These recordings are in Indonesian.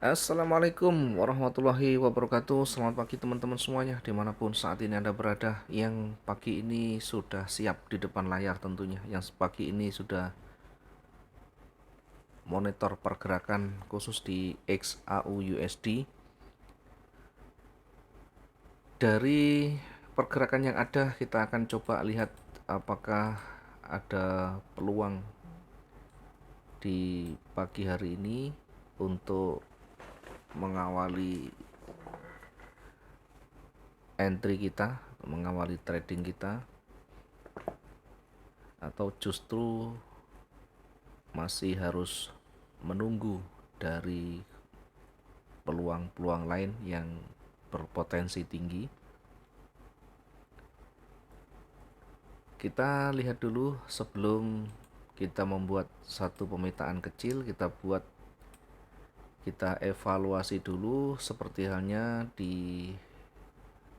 Assalamualaikum warahmatullahi wabarakatuh. Selamat pagi teman-teman semuanya, dimanapun saat ini Anda berada. Yang pagi ini sudah siap di depan layar tentunya. Yang pagi ini sudah monitor pergerakan khusus di XAU USD. Dari pergerakan yang ada, kita akan coba lihat apakah ada peluang di pagi hari ini untuk mengawali entry kita, mengawali trading kita, atau justru masih harus menunggu dari peluang-peluang lain yang berpotensi tinggi. Kita lihat dulu sebelum kita membuat satu pemetaan kecil, kita evaluasi dulu seperti halnya di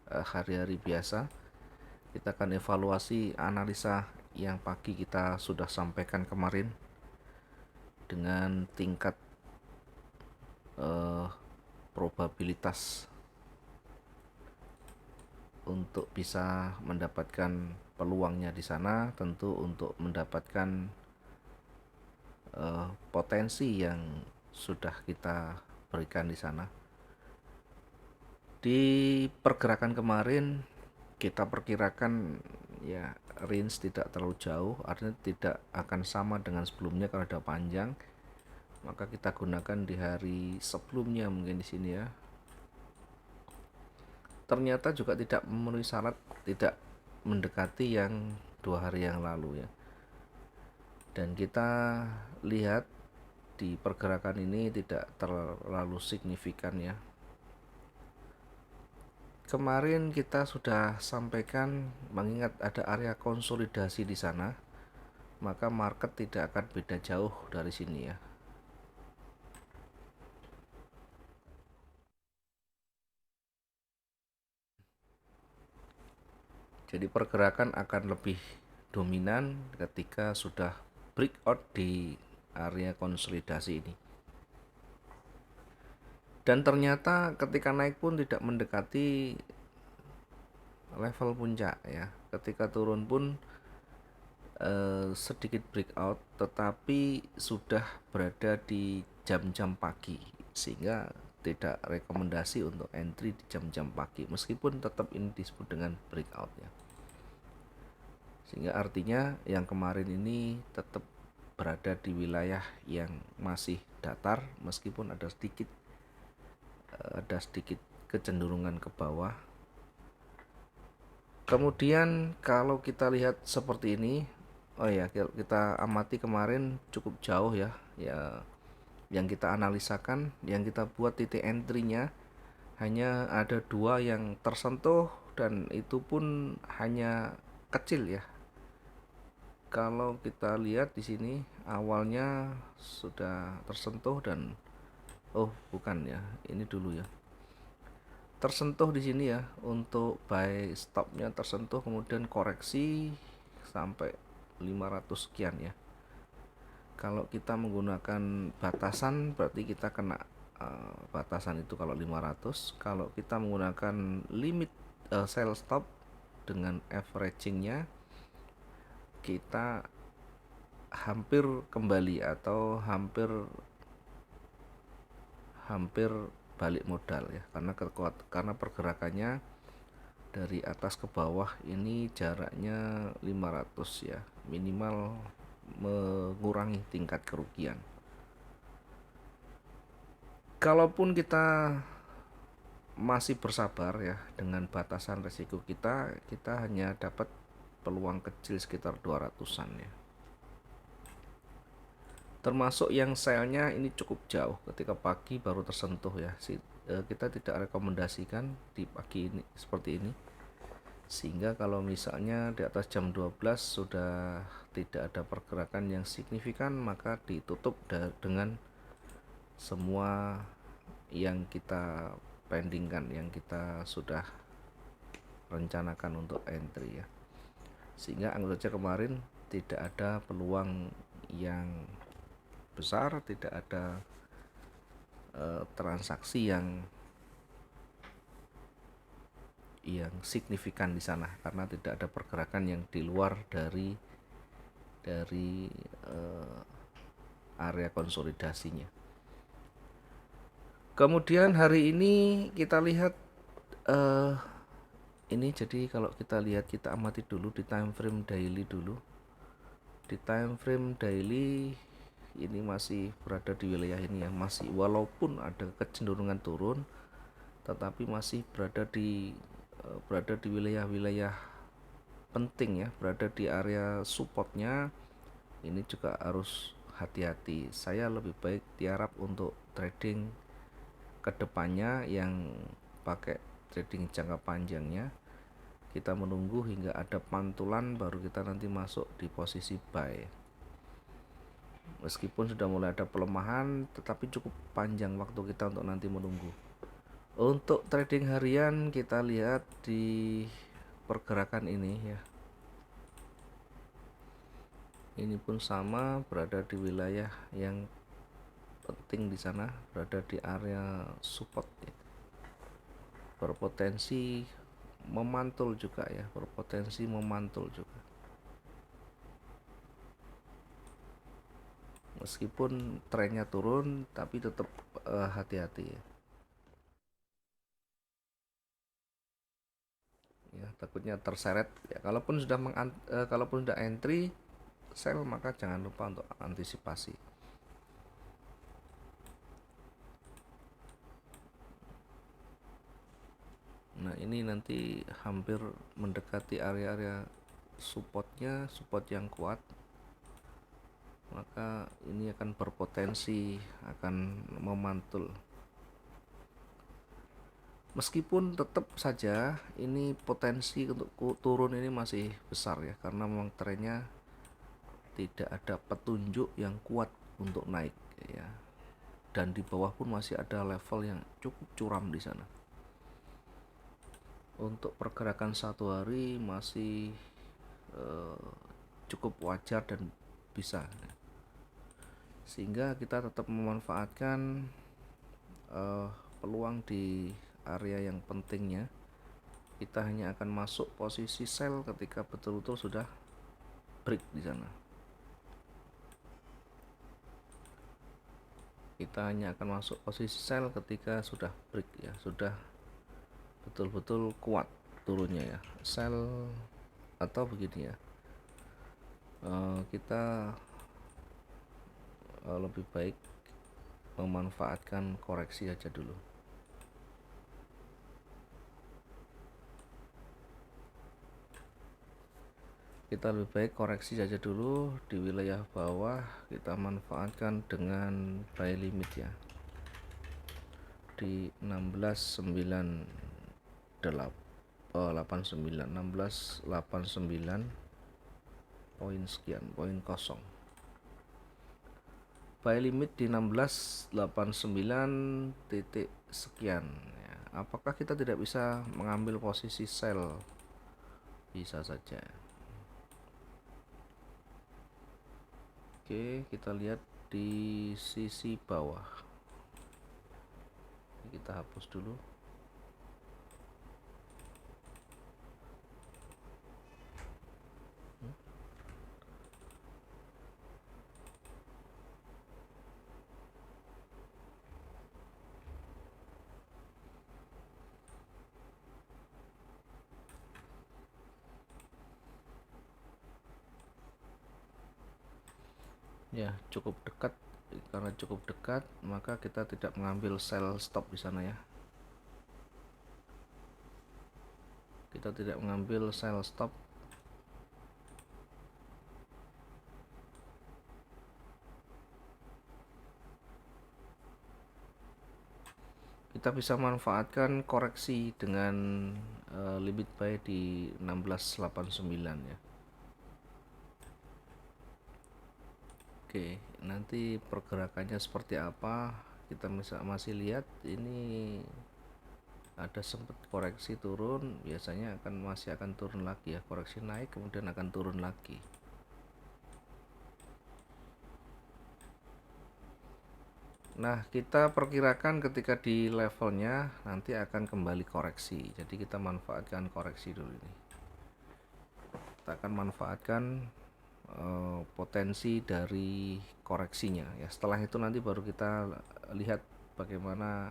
hari-hari biasa. Kita akan evaluasi analisa yang pagi kita sudah sampaikan kemarin dengan tingkat probabilitas untuk bisa mendapatkan peluangnya di sana, tentu untuk mendapatkan potensi yang sudah kita berikan di sana. Di pergerakan kemarin kita perkirakan ya range tidak terlalu jauh, artinya tidak akan sama dengan sebelumnya. Kalau ada panjang, maka kita gunakan di hari sebelumnya mungkin di sini ya. Ternyata juga tidak memenuhi syarat, tidak mendekati yang 2 hari yang lalu ya. Dan kita lihat di pergerakan ini tidak terlalu signifikan ya. Kemarin kita sudah sampaikan, mengingat ada area konsolidasi di sana, maka market tidak akan beda jauh dari sini ya. Jadi pergerakan akan lebih dominan ketika sudah breakout di area konsolidasi ini. Dan ternyata ketika naik pun tidak mendekati level puncak ya. Ketika turun pun sedikit breakout, tetapi sudah berada di jam-jam pagi, sehingga tidak rekomendasi untuk entry di jam-jam pagi, meskipun tetap ini disebut dengan breakout ya. Sehingga artinya yang kemarin ini tetap berada di wilayah yang masih datar, meskipun ada sedikit kecenderungan ke bawah. Kemudian kalau kita lihat seperti ini, oh ya, kita amati kemarin cukup jauh ya, yang kita analisakan, yang kita buat titik entry-nya hanya ada 2 yang tersentuh, dan itu pun hanya kecil ya. Kalau kita lihat di sini awalnya sudah tersentuh dan bukan ya, ini dulu ya. Tersentuh di sini ya, untuk buy stopnya tersentuh, kemudian koreksi sampai 500 sekian ya. Kalau kita menggunakan batasan berarti kita kena batasan itu kalau 500. Kalau kita menggunakan limit sell stop dengan averagingnya, kita hampir kembali atau hampir balik modal ya, karena pergerakannya dari atas ke bawah ini jaraknya 500 ya, minimal mengurangi tingkat kerugian. Kalaupun kita masih bersabar ya dengan batasan resiko kita hanya dapat peluang kecil sekitar 200-an ya. Termasuk yang selnya ini cukup jauh, ketika pagi baru tersentuh ya. Kita tidak rekomendasikan di pagi ini seperti ini, sehingga kalau misalnya di atas jam 12 sudah tidak ada pergerakan yang signifikan, maka ditutup dengan semua yang kita pendingkan, yang kita sudah rencanakan untuk entry ya. Sehingga anggap saja kemarin tidak ada peluang yang besar, tidak ada transaksi yang signifikan di sana karena tidak ada pergerakan yang di luar dari area konsolidasinya. Kemudian hari ini kita lihat ini, jadi kalau kita lihat, kita amati dulu di time frame daily dulu. Di time frame daily ini masih berada di wilayah ini ya, masih walaupun ada kecenderungan turun tetapi masih berada di wilayah-wilayah penting ya, berada di area supportnya. Ini juga harus hati-hati. Saya lebih baik tiarap untuk trading kedepannya yang pakai trading jangka panjangnya. Kita menunggu hingga ada pantulan baru kita nanti masuk di posisi buy. Meskipun sudah mulai ada pelemahan, tetapi cukup panjang waktu kita untuk nanti menunggu. Untuk trading harian kita lihat di pergerakan ini ya. Ini pun sama, berada di wilayah yang penting di sana, berada di area support ya. Berpotensi memantul juga ya, berpotensi memantul juga. Meskipun trennya turun tapi tetap hati-hati ya. Ya, takutnya terseret ya. Kalaupun sudah entry sell, maka jangan lupa untuk antisipasi. Nah, ini nanti hampir mendekati area-area supportnya, support yang kuat, maka ini akan berpotensi akan memantul. Meskipun tetap saja ini potensi untuk turun ini masih besar ya, karena memang trennya tidak ada petunjuk yang kuat untuk naik ya, dan di bawah pun masih ada level yang cukup curam di sana. Untuk pergerakan satu hari masih cukup wajar dan bisa, sehingga kita tetap memanfaatkan peluang di area yang pentingnya. Kita hanya akan masuk posisi sell ketika betul-betul sudah break di sana. Kita hanya akan masuk posisi sell ketika sudah break ya, sudah betul-betul kuat turunnya ya, sell. Atau begini ya, kita lebih baik memanfaatkan koreksi aja dulu. Kita lebih baik koreksi saja dulu di wilayah bawah, kita manfaatkan dengan buy limit ya di 16.89 poin sekian, poin kosong. Buy limit di 16.89 titik sekian ya. Apakah kita tidak bisa mengambil posisi sell? Bisa saja. Oke, kita lihat di sisi bawah. Kita hapus dulu. Ya, cukup dekat. Karena cukup dekat, maka kita tidak mengambil sell stop di sana ya. Kita tidak mengambil sell stop. Kita bisa manfaatkan koreksi dengan limit buy di 16.89 ya. Oke, nanti pergerakannya seperti apa kita masih lihat. Ini ada sempat koreksi turun, biasanya masih akan turun lagi ya, koreksi naik kemudian akan turun lagi. Nah, kita perkirakan ketika di levelnya nanti akan kembali koreksi. Jadi kita manfaatkan koreksi dulu ini. Kita akan manfaatkan potensi dari koreksinya ya. Setelah itu nanti baru kita lihat bagaimana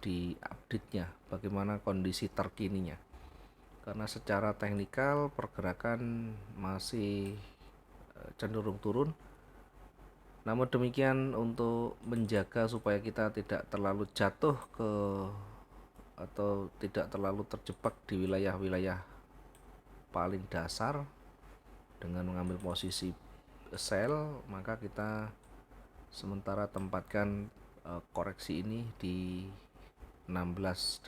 di update-nya, bagaimana kondisi terkininya. Karena secara teknikal pergerakan masih cenderung turun. Namun demikian, untuk menjaga supaya kita tidak terlalu jatuh ke atau tidak terlalu terjebak di wilayah-wilayah paling dasar dengan mengambil posisi sell, maka kita sementara tempatkan koreksi ini di 1689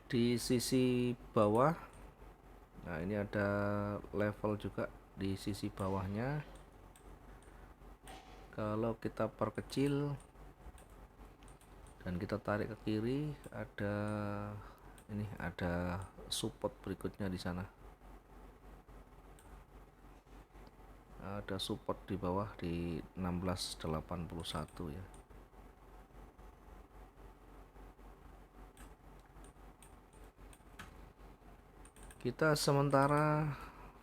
di sisi bawah. Nah, ini ada level juga di sisi bawahnya. Kalau kita perkecil dan kita tarik ke kiri, ada support berikutnya di sana. Ada support di bawah di 1681 ya. Kita sementara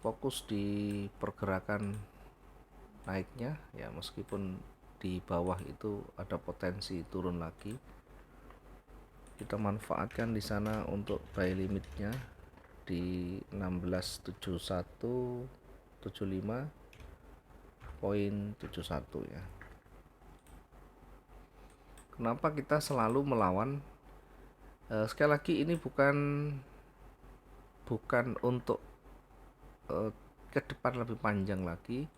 fokus di pergerakan naiknya ya, meskipun di bawah itu ada potensi turun lagi. Kita manfaatkan di sana untuk buy limitnya di 167175.71 ya. Kenapa kita selalu melawan? Sekali lagi ini bukan untuk ke depan lebih panjang lagi,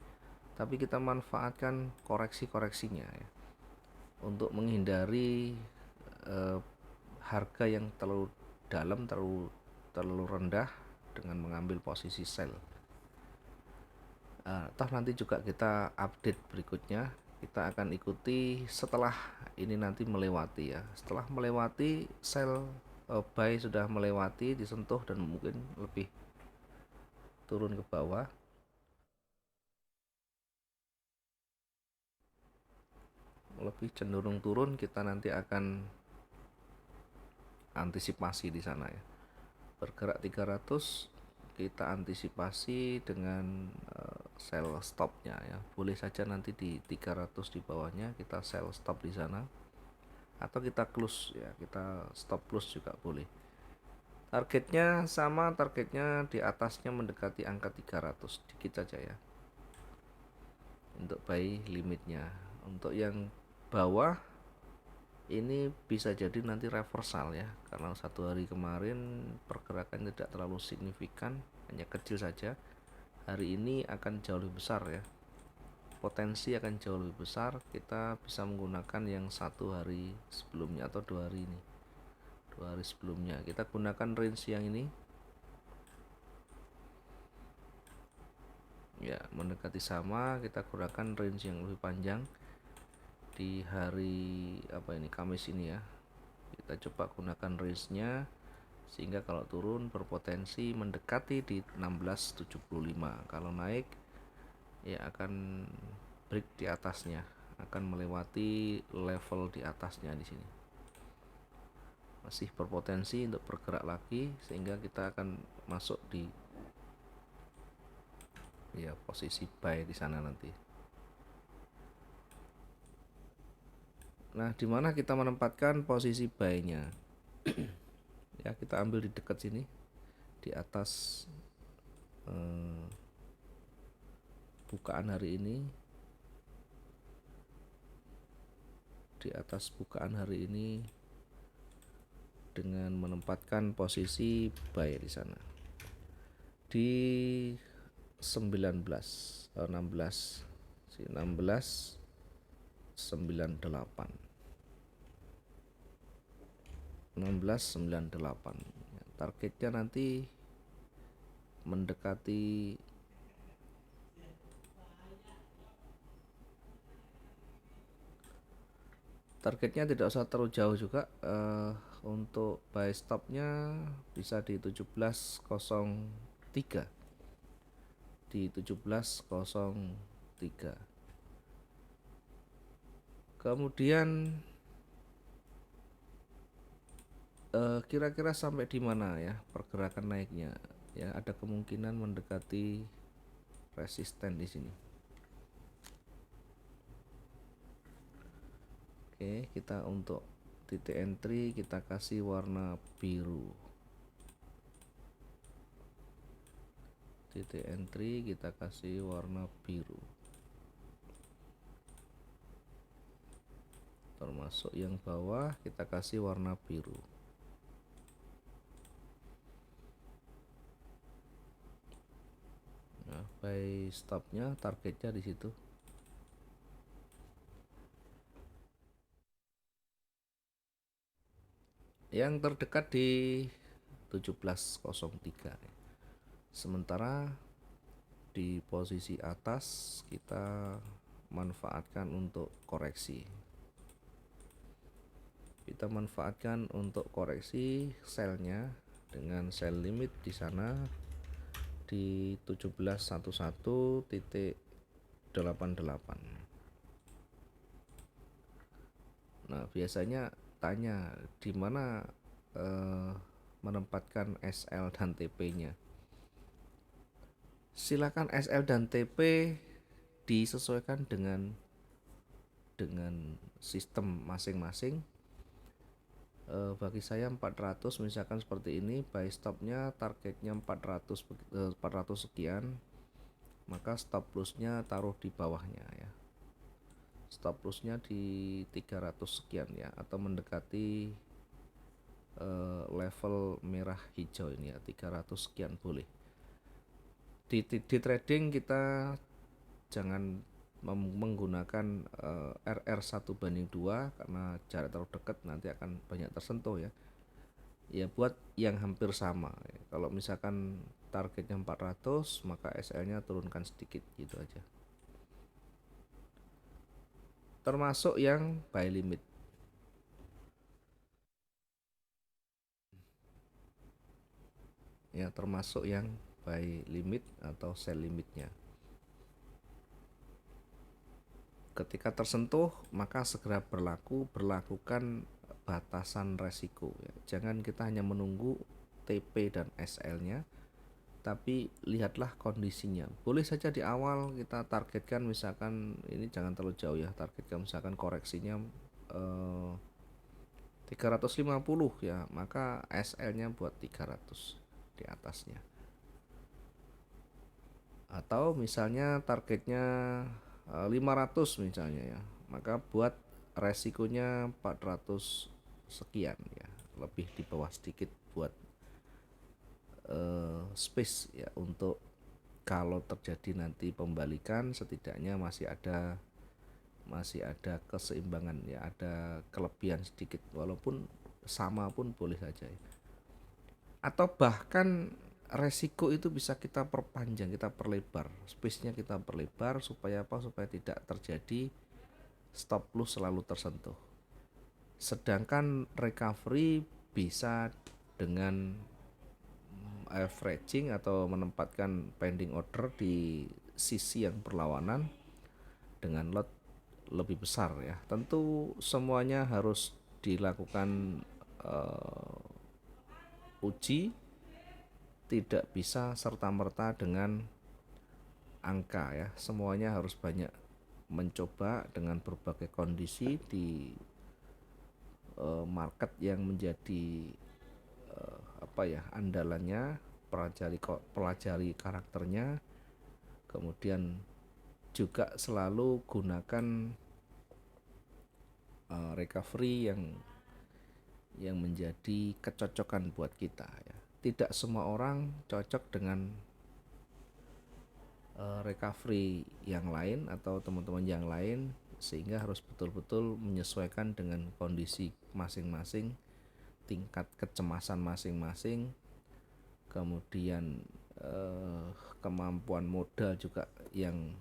tapi kita manfaatkan koreksi-koreksinya ya, untuk menghindari harga yang terlalu dalam, terlalu rendah dengan mengambil posisi sell. Toh nanti juga kita update berikutnya, kita akan ikuti setelah ini nanti melewati ya. Setelah melewati sell, buy sudah melewati, disentuh dan mungkin lebih turun ke bawah, lebih cenderung turun, kita nanti akan antisipasi di sana ya. Bergerak 300 kita antisipasi dengan sell stopnya ya. Boleh saja nanti di 300 di bawahnya kita sell stop di sana, atau kita close ya, kita stop close juga boleh. Targetnya sama, targetnya di atasnya mendekati angka 300 dikit saja ya untuk buy limitnya. Untuk yang bawah ini bisa jadi nanti reversal ya, karena satu hari kemarin pergerakan tidak terlalu signifikan, hanya kecil saja. Hari ini akan jauh lebih besar ya, potensi akan jauh lebih besar. Kita bisa menggunakan yang satu hari sebelumnya atau 2 hari ini, 2 hari sebelumnya kita gunakan range yang ini ya, mendekati sama. Kita gunakan range yang lebih panjang di hari Kamis ini ya. Kita coba gunakan range nya sehingga kalau turun berpotensi mendekati di 1675. Kalau naik ya akan break di atasnya, akan melewati level di atasnya di sini. Masih berpotensi untuk bergerak lagi sehingga kita akan masuk di ya posisi buy di sana nanti. Nah, di mana kita menempatkan posisi buy-nya? Ya, kita ambil di dekat sini, di atas bukaan hari ini, di atas bukaan hari ini, dengan menempatkan posisi buy di sana di 16 1698. Targetnya nanti mendekati targetnya tidak usah terlalu jauh juga. Untuk buy stopnya bisa di 1703, di 1703 3. Kemudian kira-kira sampai di mana ya pergerakan naiknya? Ya, ada kemungkinan mendekati resisten di sini. Oke, kita untuk titik entry kita kasih warna biru. Titik entry kita kasih warna biru. Termasuk yang bawah kita kasih warna biru. Nah, buy stopnya targetnya di situ. Yang terdekat di 17.03. Sementara di posisi atas kita manfaatkan untuk koreksi. Kita manfaatkan untuk koreksi selnya dengan sell limit di sana di 1711.88. Nah, biasanya tanya di mana menempatkan SL dan TP-nya. Silakan SL dan TP disesuaikan dengan sistem masing-masing. Bagi saya 400 misalkan seperti ini, buy stopnya targetnya 400 sekian, maka stop lossnya taruh di bawahnya ya. Stop lossnya di 300 sekian ya, atau mendekati level merah hijau ini ya, 300 sekian boleh. Di trading kita jangan menggunakan RR 1/2 karena jarak terlalu dekat nanti akan banyak tersentuh ya. Ya buat yang hampir sama. Kalau misalkan targetnya 400 maka SL-nya turunkan sedikit gitu aja. Termasuk yang buy limit. Ya, termasuk yang buy limit atau sell limitnya. Ketika tersentuh maka segera berlakukan batasan resiko ya. Jangan kita hanya menunggu TP dan SL-nya, tapi lihatlah kondisinya. Boleh saja di awal kita targetkan misalkan ini jangan terlalu jauh ya, targetkan misalkan koreksinya 350 ya, maka SL-nya buat 300 di atasnya. Atau misalnya targetnya 500 misalnya ya, maka buat resikonya 400 sekian ya, lebih di bawah sedikit buat space ya, untuk kalau terjadi nanti pembalikan setidaknya masih ada keseimbangan ya, ada kelebihan sedikit, walaupun sama pun boleh saja ya. Atau bahkan resiko itu bisa kita perpanjang, kita perlebar, space-nya kita perlebar supaya apa? Supaya tidak terjadi stop loss selalu tersentuh. Sedangkan recovery bisa dengan averaging atau menempatkan pending order di sisi yang berlawanan dengan lot lebih besar ya. Tentu semuanya harus dilakukan uji, tidak bisa serta-merta dengan angka ya. Semuanya harus banyak mencoba dengan berbagai kondisi di market yang menjadi andalannya, pelajari karakternya, kemudian juga selalu gunakan recovery yang menjadi kecocokan buat kita ya. Tidak semua orang cocok dengan recovery yang lain atau teman-teman yang lain, sehingga harus betul-betul menyesuaikan dengan kondisi masing-masing, tingkat kecemasan masing-masing, kemudian kemampuan modal juga yang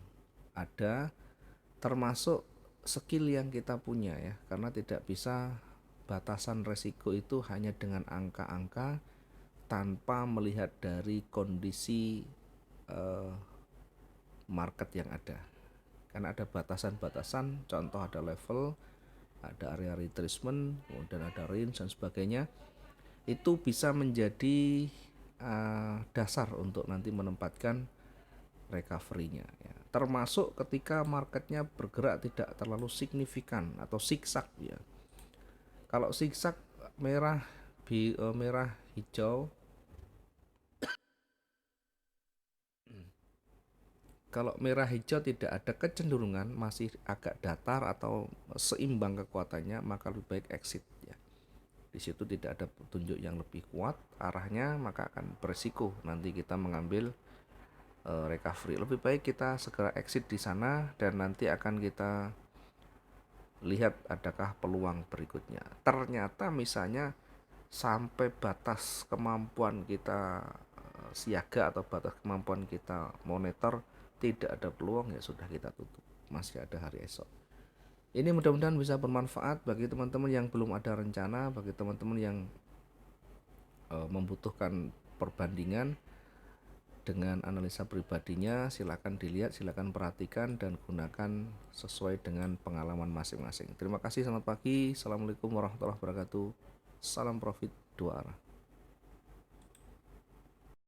ada, termasuk skill yang kita punya ya, karena tidak bisa batasan resiko itu hanya dengan angka-angka tanpa melihat dari kondisi market yang ada. karena ada batasan-batasan, contoh ada level, ada area retracement, kemudian ada range dan sebagainya. Itu bisa menjadi dasar untuk nanti menempatkan recovery-nya ya. Termasuk ketika marketnya bergerak tidak terlalu signifikan atau zigzag ya. Kalau zigzag merah merah hijau, kalau merah hijau tidak ada kecenderungan, masih agak datar atau seimbang kekuatannya, maka lebih baik exit ya. Di situ tidak ada petunjuk yang lebih kuat arahnya, maka akan berisiko nanti kita mengambil recovery. Lebih baik kita segera exit di sana dan nanti akan kita lihat adakah peluang berikutnya. Ternyata misalnya sampai batas kemampuan kita siaga atau batas kemampuan kita monitor tidak ada peluang, ya sudah kita tutup, masih ada hari esok. Ini mudah-mudahan bisa bermanfaat bagi teman-teman yang belum ada rencana, bagi teman-teman yang membutuhkan perbandingan dengan analisa pribadinya. Silakan dilihat, silakan perhatikan dan gunakan sesuai dengan pengalaman masing-masing. Terima kasih, selamat pagi. Assalamualaikum warahmatullahi wabarakatuh. Salam profit dua arah.